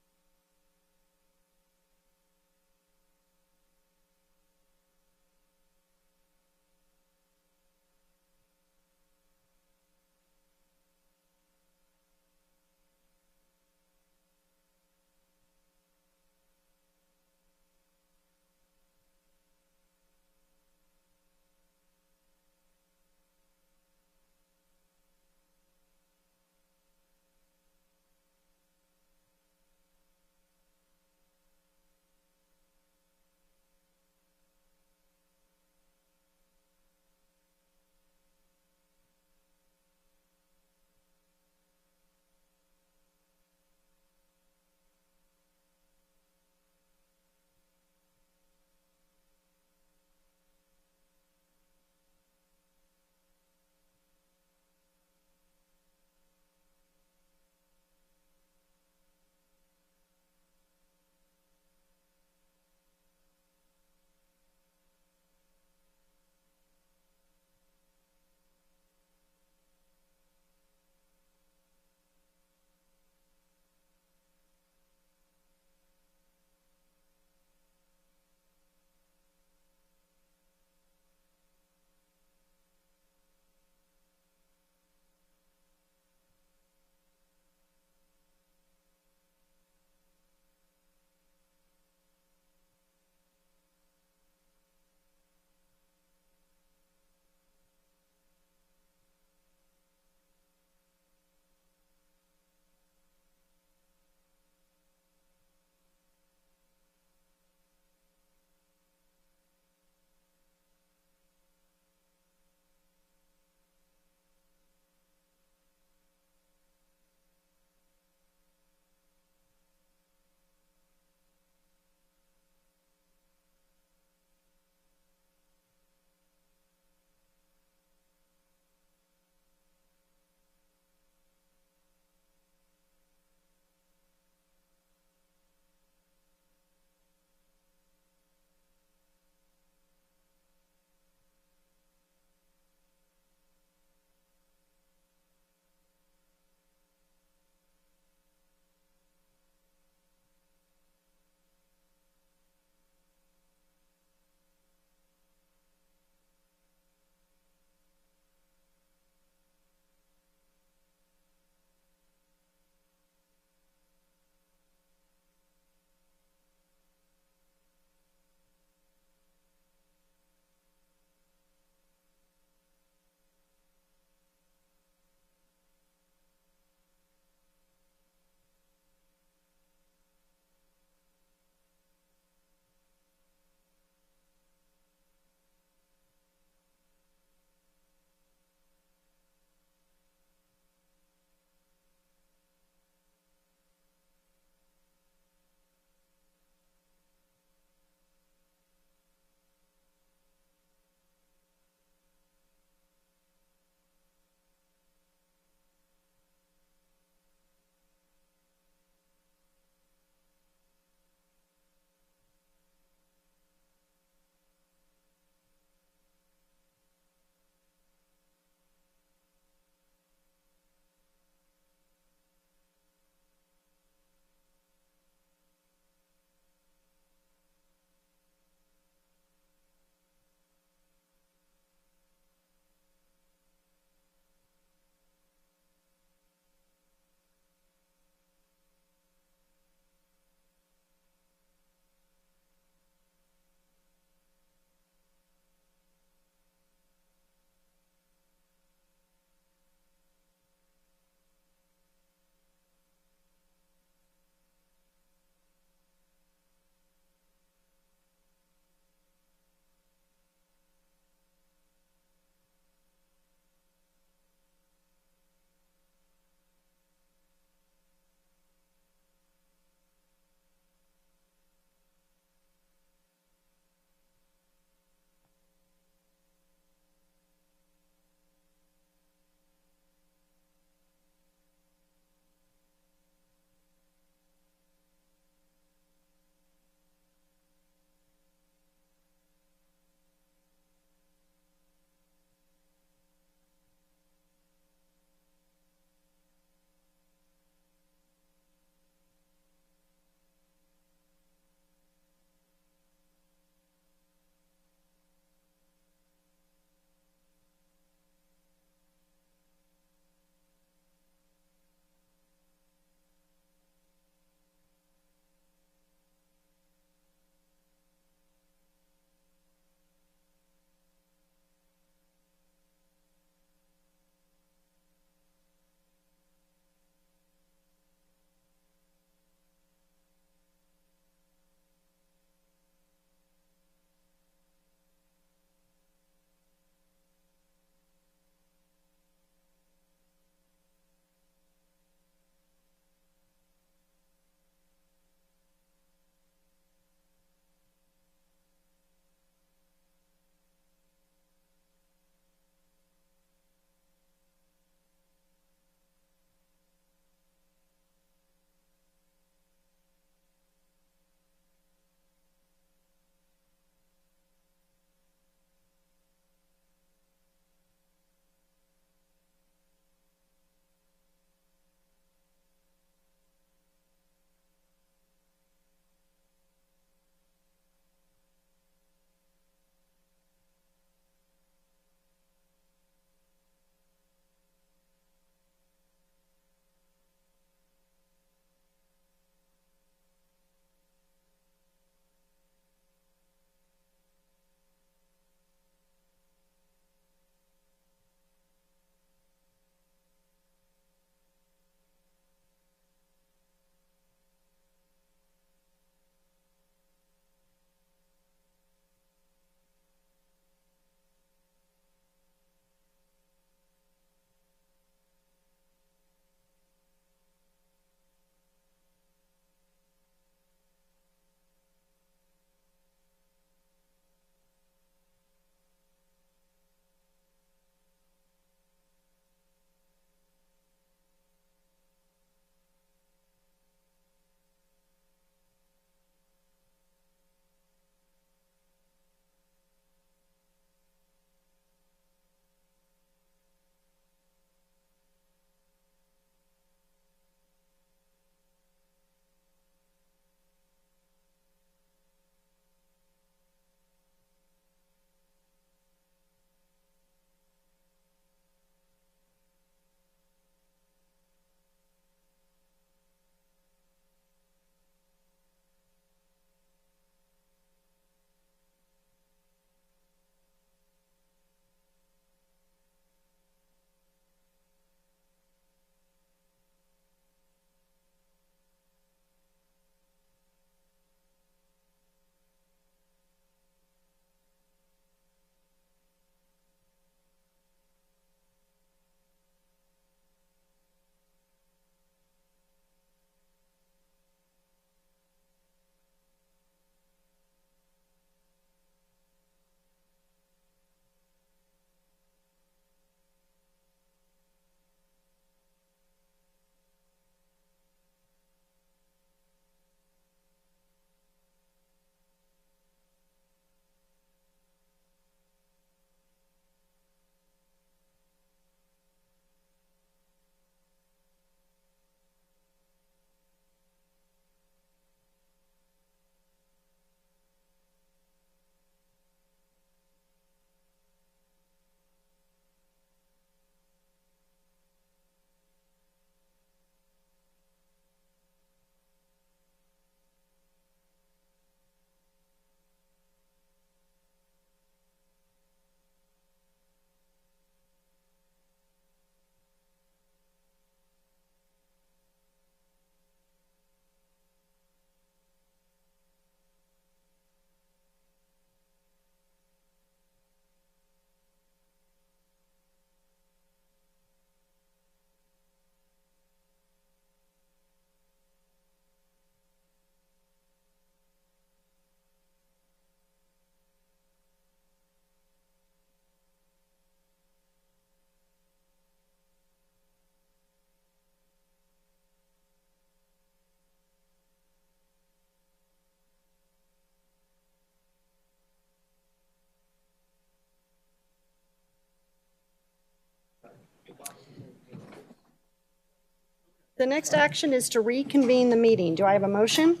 The next action is to reconvene the meeting. Do I have a motion?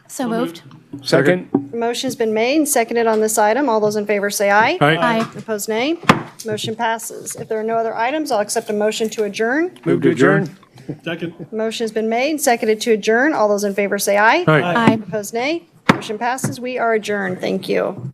So moved. Second? The motion's been made and seconded on this item. All those in favor say aye. Aye. Opposed, nay. Motion passes. If there are no other items, I'll accept a motion to adjourn. Move to adjourn? Second. Motion's been made and seconded to adjourn. All those in favor say aye. Aye. Opposed, nay. Motion passes. We are adjourned. Thank you.